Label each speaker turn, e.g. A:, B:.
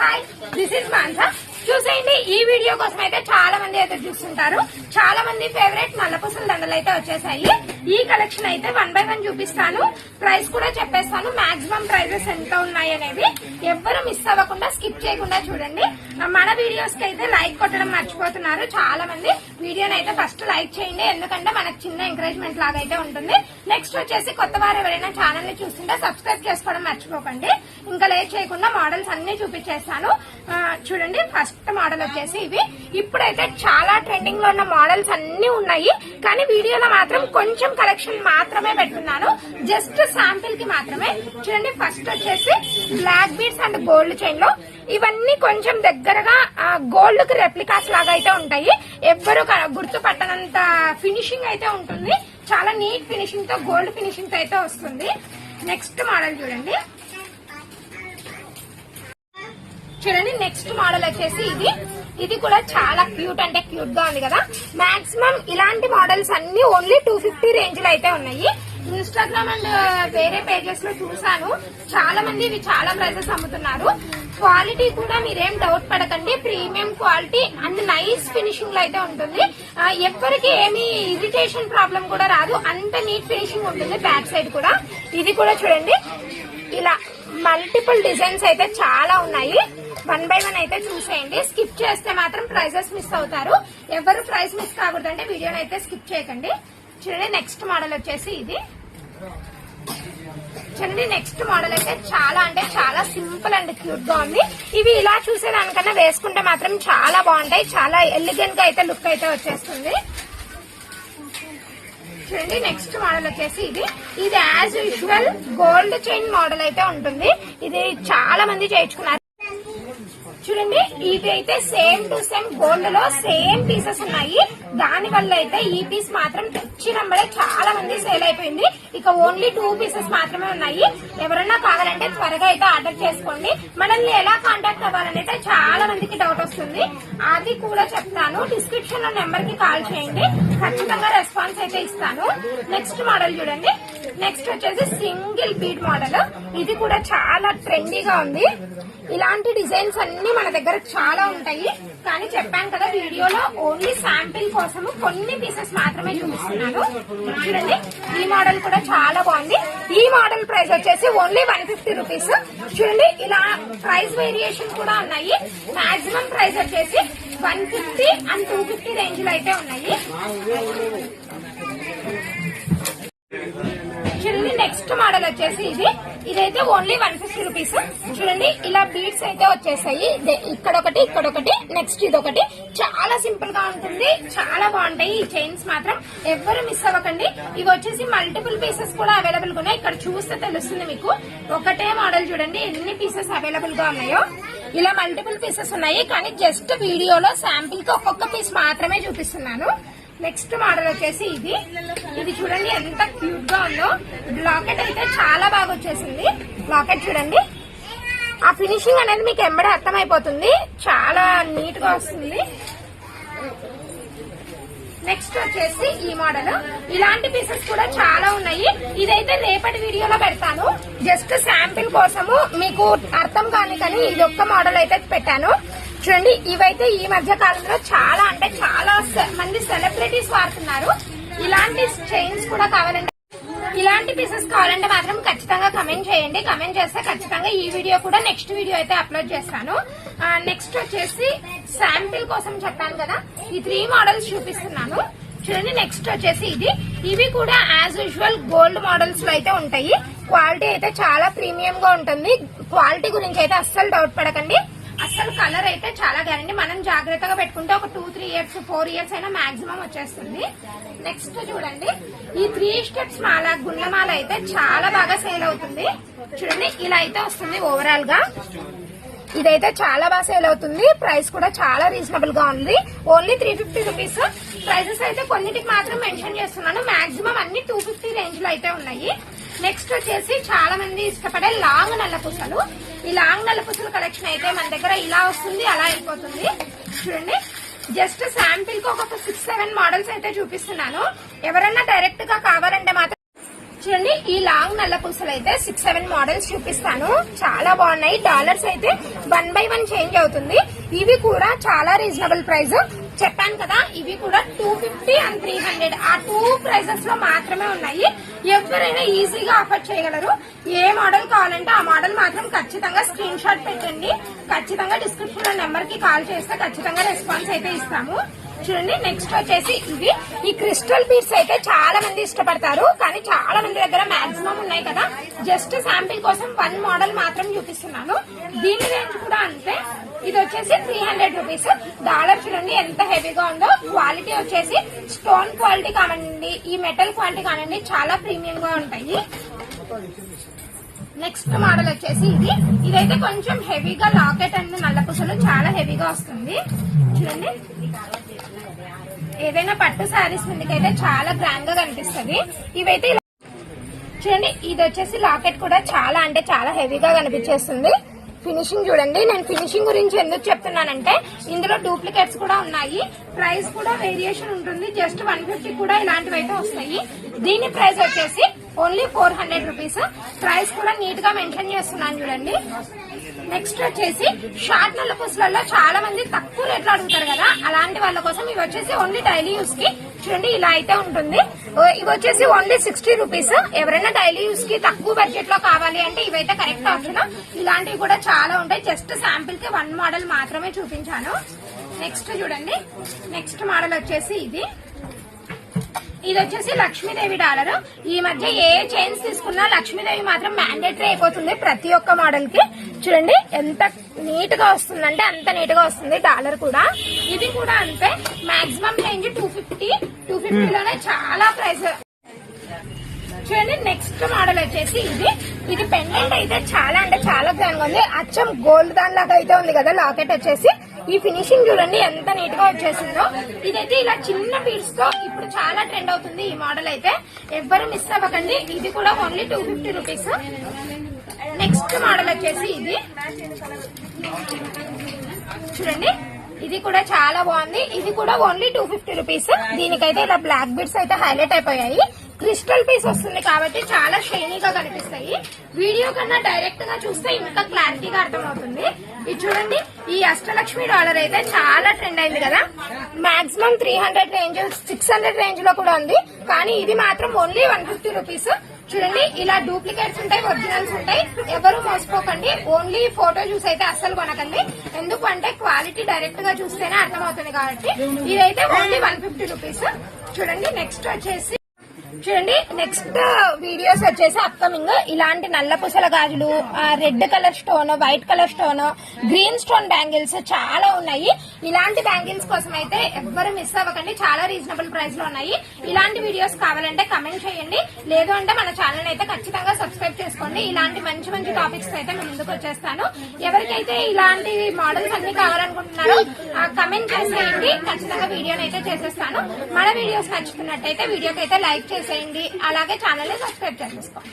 A: Hi, this is Mansa. చూసేయండి, ఈ video కోసం అయితే చాలా మంది అయితే చూస్తుంటారు. చాలా మంది ఫేవరెట్ నల్లపూసల దండలు అయితే వచ్చేసాయి. ఈ కలెక్షన్ అయితే 1 by 1 చూపిస్తాను. ప్రైస్ కూడా చెప్పేస్తాను. మాక్సిమం ప్రైజెస్ ఎంత ఉన్నాయి అనేది ఎవ్వరు మిస్ అవ్వకుండా స్కిప్ చేయకుండా చూడండి. మన వీడియోస్ కి అయితే లైక్ కొట్టడం మర్చిపోతున్నారు చాలా మంది. వీడియోని అయితే ఫస్ట్ లైక్ చేయండి, ఎందుకంటే మనకు చిన్న ఎంకరేజ్మెంట్ లాగా అయితే ఉంటుంది. నెక్స్ట్ వచ్చేసి కొత్త వారు ఎవరైనా ఛానల్ ని చూస్తుంటే సబ్స్క్రైబ్ చేసుకోవడం మర్చిపోకండి. ఇంకా లేట్ చేయకుండా మోడల్స్ అన్ని చూపించేస్తాను. చూడండి, ఫస్ట్ మోడల్ వచ్చేసి ఇవి. ఇప్పుడైతే చాలా ట్రెండింగ్ లో ఉన్న మోడల్స్ అన్ని ఉన్నాయి, కానీ వీడియోలో మాత్రం కొంచెం కలెక్షన్ మాత్రమే పెట్టున్నాను, జస్ట్ శాంపిల్ కి మాత్రమే. చూడండి, ఫస్ట్ వచ్చేసి black beads and gold chain లో ఇవన్నీ కొంచెం దగ్గరగా గోల్డ్ కి రెప్లికాస్ లాగా అయితే ఉంటాయి. ఎవ్వరు గుర్తుపట్టనంత ఫినిషింగ్ అయితే ఉంటుంది. చాలా నీట్ ఫినిషింగ్ తో, గోల్డ్ ఫినిషింగ్ తో అయితే వస్తుంది. నెక్స్ట్ మోడల్ చూడండి. నెక్స్ట్ మోడల్ వచ్చేసి ఇది కూడా చాలా క్యూట్ అంటే క్యూట్ గా ఉంది కదా. మాక్సిమం ఇలాంటి మోడల్స్ అన్ని ఓన్లీ 250 రేంజ్ లో అయితే ఉన్నాయి. ఇన్స్టాగ్రామ్ అండ్ వేరే పేజెస్ లో చూసాను, చాలా మంది ఇవి చాలా ప్రైసెస్ అమ్ముతున్నారు. క్వాలిటీ కూడా మీరేం డౌట్ పడకండి, premium quality and nice finishing లో అయితే ఉంటుంది. ఎవ్వరికి ఏమి ఇరిటేషన్ ప్రాబ్లం కూడా రాదు, అంత నీట్ ఫినిషింగ్ ఉంటుంది. బ్యాక్ సైడ్ కూడా ఇది కూడా చూడండి, ఇలా మల్టిపుల్ డిజైన్స్ అయితే చాలా ఉన్నాయి. 1 by 1 అయితే చూసేయండి. స్కిప్ చేస్తే మాత్రం ప్రైజెస్ మిస్ అవుతారు. ఎవరు ప్రైస్ మిస్ కాకూడదంటే వీడియోని అయితే స్కిప్ చేయకండి. చూడండి, నెక్స్ట్ మోడల్ వచ్చేసి ఇది. చూడండి, నెక్స్ట్ మోడల్ అయితే చాలా అంటే చాలా సింపుల్ అండ్ క్యూట్ గా ఉంది. ఇవి ఇలా చూసేదానికన్నా వేసుకుంటే మాత్రం చాలా బాగుంటాయి. చాలా ఎలిగెంట్ గా అయితే లుక్ అయితే వచ్చేస్తుంది. చూడండి, నెక్స్ట్ మోడల్ వచ్చేసి ఇది as usual gold chain model అయితే ఉంటుంది. ఇది చాలా మంది చేయించుకున్నారు. చూడండి, ఇది అయితే సేమ్ టు సేమ్ గోల్డ్ లో సేమ్ పీసెస్ ఉన్నాయి. దాని వల్ల అయితే ఈ పీస్ మాత్రం తెచ్చినప్పుడే చాలా మంది సేల్ అయిపోయింది. ఇక ఓన్లీ 2 పీసెస్ మాత్రమే ఉన్నాయి. ఎవరైనా కావాలంటే త్వరగా అయితే ఆర్డర్ చేసుకోండి. మనల్ని ఎలా కాంటాక్ట్ అవ్వాలని అయితే చాలా మందికి డౌట్ వస్తుంది, అది కూడా చెప్తాను. డిస్క్రిప్షన్ లో నెంబర్ కి కాల్ చేయండి, ఖచ్చితంగా రెస్పాన్స్ అయితే ఇస్తాను. నెక్స్ట్ మోడల్ చూడండి. నెక్స్ట్ వచ్చేసి సింగిల్ బీడ్ మోడల్. ఇది కూడా చాలా ట్రెండీగా ఉంది. ఇలాంటి డిజైన్స్ అన్ని మన దగ్గర చాలా ఉంటాయి, కానీ చెప్పాను కదా వీడియోలో ఓన్లీ శాంపిల్ కోసము కొన్ని పీసెస్ మాత్రమే చూపిస్తున్నాను. చూడండి, ఈ మోడల్ కూడా చాలా బాగుంది. ఈ మోడల్ ప్రైస్ వచ్చేసి ఓన్లీ 150 రూపీస్. చూడండి, ఇలా ప్రైస్ వేరియేషన్ కూడా ఉన్నాయి. మాక్సిమం ప్రైస్ వచ్చేసి 150 అండ్ 250 రేంజ్ లో అయితే ఉన్నాయి. చూడండి, నెక్స్ట్ మోడల్ వచ్చేసి ఇదైతే ఓన్లీ 150 రూపీస్. చూడండి, ఇలా బీడ్స్ అయితే వచ్చేసాయి. ఇక్కడొకటి, ఇక్కడొకటి, నెక్స్ట్ ఇదొకటి. చాలా సింపుల్ గా ఉంటుంది, చాలా బాగుంటాయి ఈ చైన్స్ మాత్రం. ఎవ్వరు మిస్ అవ్వకండి. ఇవి వచ్చేసి మల్టిపుల్ పీసెస్ కూడా అవైలబుల్ గా ఉన్నాయి. ఇక్కడ చూస్తే తెలుస్తుంది మీకు. ఒకటే మోడల్ చూడండి ఎన్ని పీసెస్ అవైలబుల్ గా ఉన్నాయో. ఇలా మల్టిపుల్ పీసెస్ ఉన్నాయి, కానీ జస్ట్ వీడియోలో శాంపిల్ కి ఒక్కొక్క పీస్ మాత్రమే చూపిస్తున్నాను. నెక్స్ట్ మోడల్ వచ్చేసి ఇది చూడండి ఎంత క్యూట్ గా ఉందో. లాకెట్ అయితే చాలా బాగా వచ్చేసింది. లాకెట్ చూడండి, ఆ ఫినిషింగ్ అనేది మీకు ఎంబడే అర్థమైపోతుంది, చాలా నీట్ గా వస్తుంది. నెక్స్ట్ వచ్చేసి ఈ మోడల్. ఇలాంటి పీసెస్ కూడా చాలా ఉన్నాయి. ఇదైతే రేపటి వీడియోలో పెడతాను, జస్ట్ శాంపిల్ కోసము మీకు అర్థం కానీ ఇది ఒక్క మోడల్ అయితే పెట్టాను. చూడండి, ఇవైతే ఈ మధ్య కాలంలో చాలా అంటే చాలా మంది సెలబ్రిటీస్ వాడుతున్నారు. ఇలాంటి చైన్స్ కూడా కావాలంటే, ఇలాంటి పీసెస్ కావాలంటే మాత్రం ఖచ్చితంగా కమెంట్ చేయండి. కమెంట్ చేస్తే ఖచ్చితంగా ఈ వీడియో కూడా నెక్స్ట్ వీడియో అయితే అప్లోడ్ చేస్తాను. నెక్స్ట్ వచ్చేసి శాంపిల్ కోసం చెప్పాను కదా, ఈ 3 మోడల్స్ చూపిస్తున్నాను. చూడండి, నెక్స్ట్ వచ్చేసి ఇవి కూడా యాజ్ యూజువల్ గోల్డ్ మోడల్స్ లో అయితే ఉంటాయి. క్వాలిటీ అయితే చాలా ప్రీమియం గా ఉంటుంది. క్వాలిటీ గురించి అయితే అస్సలు డౌట్ పడకండి. అసలు కలర్ అయితే చాలా గ్యారంటీ. మనం జాగ్రత్తగా పెట్టుకుంటే ఒక 2-3 ఇయర్స్ 4 ఇయర్స్ అయినా మాక్సిమం వచ్చేస్తుంది. నెక్స్ట్ చూడండి, ఈ 3 స్టెప్స్ మాల, గుండ్ల మాల అయితే చాలా బాగా సేల్ అవుతుంది. చూడండి, ఇలా అయితే వస్తుంది ఓవరాల్ గా. ఇదైతే చాలా బాగా సేల్ అవుతుంది. ప్రైస్ కూడా చాలా రీజనబుల్ గా ఉంది, ఓన్లీ 350 రూపీస్. ప్రైసెస్ అయితే కొన్నిటికి మాత్రం మెన్షన్ చేస్తున్నాను, మాక్సిమం అన్ని 250 రేంజ్ లో అయితే ఉన్నాయి. నెక్స్ట్ వచ్చేసి చాలా మంది ఇష్టపడే లాంగ్ నల్లపూసలు. ఈ లాంగ్ నల్లపూసల కలెక్షన్ అయితే మన దగ్గర ఇలా వస్తుంది, అలా అయిపోతుంది. చూడండి, జస్ట్ శాంపిల్ కి ఒక 6-7 మోడల్స్ అయితే చూపిస్తున్నాను. ఎవరన్నా డైరెక్ట్ గా కావాలంటే మాత్రం చూడండి ఈ లాంగ్ నల్ల పూసలు అయితే 6-7 మోడల్స్ చూపిస్తాను. చాలా బాగున్నాయి. డాలర్స్ అయితే 1 by 1 చేంజ్ అవుతుంది. ఇవి కూడా చాలా రీజనబుల్ ప్రైస్ చెప్పాను కదా. ఇవి కూడా 250 and 300 ఆ 2 ప్రైజెస్ లో మాత్రమే ఉన్నాయి. ఎవరైనా ఈజీగా ఆఫర్ చేయగలరు. ఏ మోడల్ కావాలంటే ఆ మోడల్ మాత్రం ఖచ్చితంగా స్క్రీన్ షాట్ పెట్టండి. ఖచ్చితంగా డిస్క్రిప్షన్ లో నెంబర్ కి కాల్ చేస్తే ఖచ్చితంగా రెస్పాన్స్ అయితే ఇస్తాము. చూడండి నెక్స్ట్ వచ్చేసి ఇవి ఈ క్రిస్టల్ బీడ్స్ అయితే చాలా మంది ఇష్టపడతారు, కానీ చాలా మంది దగ్గర మాక్సిమం ఉన్నాయి కదా. జస్ట్ శాంపిల్ కోసం 1 మోడల్ మాత్రం చూపిస్తున్నాను. దీని రేంజ్ కూడా అంతే. ఇది వచ్చేసి 300 రూపీస్. డాలర్ చూడండి ఎంత హెవీగా ఉందో. క్వాలిటీ వచ్చేసి స్టోన్ క్వాలిటీ కానివ్వండి, ఈ మెటల్ క్వాలిటీ కానివ్వండి చాలా ప్రీమియం గా ఉంటాయి. నెక్స్ట్ మోడల్ వచ్చేసి ఇదైతే కొంచెం హెవీగా లాకెట్ అండ్ నల్ల పూసలు చాలా హెవీగా వస్తుంది. చూడండి ఏదైనా పట్టు శారీస్ మీదకైతే చాలా గ్రాండ్ గా కనిపిస్తుంది. ఇవైతే చూడండి ఇది వచ్చేసి లాకెట్ కూడా చాలా అంటే చాలా హెవీగా కనిపించేస్తుంది. ఫినిషింగ్ చూడండి. నేను ఫినిషింగ్ గురించి ఎందుకు చెప్తున్నానంటే ఇందులో డూప్లికేట్స్ కూడా ఉన్నాయి. ప్రైస్ కూడా వేరియేషన్ ఉంటుంది. జస్ట్ 150 కూడా ఇలాంటివి అయితే వస్తాయి. దీని ప్రైస్ వచ్చేసి ఓన్లీ 400 రూపీస్. ప్రైస్ కూడా నీట్ గా మెన్షన్ చేస్తున్నాను చూడండి. నెక్స్ట్ వచ్చేసి షార్ట్ నల్ల పూసలలో చాలా మంది తక్కువ రేట్లో అడుగుతారు కదా, అలాంటి వాళ్ళ కోసం ఇవి వచ్చేసి ఓన్లీ డైలీ యూస్ కి చూడండి ఇలా అయితే ఉంటుంది. ఇవి వచ్చేసి ఓన్లీ 60 రూపీస్. ఎవరైనా డైలీ యూస్ కి తక్కువ బడ్జెట్ లో కావాలి అంటే ఇవైతే కరెక్ట్ ఆప్షన్. ఇలాంటివి కూడా చాలా ఉంటాయి. జస్ట్ శాంపిల్ కి 1 మోడల్ మాత్రమే చూపించాను. నెక్స్ట్ చూడండి నెక్స్ట్ మోడల్ వచ్చేసి ఇది వచ్చేసి లక్ష్మీదేవి డాలర్. ఈ మధ్య ఏ చైన్స్ తీసుకున్నా లక్ష్మీదేవి మాత్రం మ్యాండేటరీ అయిపోతుంది ప్రతి ఒక్క మోడల్ కి. చూడండి ఎంత నీట్ గా వస్తుందంటే అంత నీట్ గా వస్తుంది. డాలర్ కూడా ఇది కూడా అంతే. మాక్సిమం రేంజ్ 250 లోనే చాలా ప్రైస్. చూడండి నెక్స్ట్ మోడల్ వచ్చేసి ఇది పెండెంట్ అయితే చాలా అంటే చాలా గ్రాండ్ గా ఉంది. అచ్చం గోల్డ్ దాని లాగా అయితే ఉంది కదా లాకెట్ వచ్చేసి. ఈ ఫినిషింగ్ చూడండి ఎంత నీట్ గా వచ్చేసిందో. ఇదైతే ఇలా చిన్న బీడ్స్ తో ఇప్పుడు చాలా ట్రెండ్ అవుతుంది ఈ మోడల్ అయితే. ఎవ్వరు మిస్ అవ్వకండి. ఇది కూడా ఓన్లీ 250 రూపీస్. నెక్స్ట్ మోడల్ వచ్చేసి చూడండి ఇది కూడా చాలా బాగుంది. ఇది కూడా ఓన్లీ 250 రూపీస్. దీనికైతే ఇలా బ్లాక్ బీడ్స్ అయితే హైలైట్ అయిపోయాయి. క్రిస్టల్ పీస్ వస్తుంది కాబట్టి చాలా షైనీగా కనిపిస్తాయి. వీడియో కన్నా డైరెక్ట్ గా చూస్తే ఇంకా క్లారిటీగా అర్థమవుతుంది. ఇది చూడండి ఈ అష్టలక్ష్మి డాలర్ అయితే చాలా ట్రెండ్ అయింది కదా. మాక్సిమం 300 రేంజ్ 600 రేంజ్ లో కూడా ఉంది, కానీ ఇది మాత్రం ఓన్లీ 150 రూపీస్. చూడండి ఇలా డూప్లికేట్స్ ఉంటాయి, ఒరిజినల్స్ ఉంటాయి. ఎవరు మోసపోకండి. ఓన్లీ ఫోటో చూసి అయితే అస్సలు కొనకండి. ఎందుకంటే క్వాలిటీ డైరెక్ట్ గా చూస్తేనే అర్థమవుతుంది కాబట్టి. ఇదైతే ఓన్లీ 150 రూపీస్. చూడండి నెక్స్ట్ వచ్చేసి చూడండి నెక్స్ట్ వీడియోస్ వచ్చేసి అప్కమింగ్ ఇలాంటి నల్ల పూసల గాజులు, red colour stone, white colour stone, green stone bangles చాలా ఉన్నాయి. ఇలాంటి బ్యాంగిల్స్ కోసం అయితే ఎవ్వరు మిస్ అవ్వకండి. చాలా రీజనబుల్ ప్రైస్ లో ఉన్నాయి. ఇలాంటి వీడియోస్ కావాలంటే కమెంట్ చేయండి. లేదు అంటే మన ఛానల్ అయితే ఖచ్చితంగా సబ్స్క్రైబ్ చేసుకోండి. ఇలాంటి మంచి మంచి టాపిక్స్ అయితే నేను ముందుకు వచ్చేస్తాను. ఎవరికైతే ఇలాంటి మోడల్స్ అన్ని కావాలనుకుంటున్నారో కమెంట్ చేసేయండి. ఖచ్చితంగా వీడియోని అయితే చేసేస్తాను. మన వీడియోస్ నచ్చుతున్నట్టయితే వీడియోకి అయితే లైక్ చేసేయండి. అలాగే ఛానల్ ని సబ్స్క్రైబ్ చేసేసుకోండి.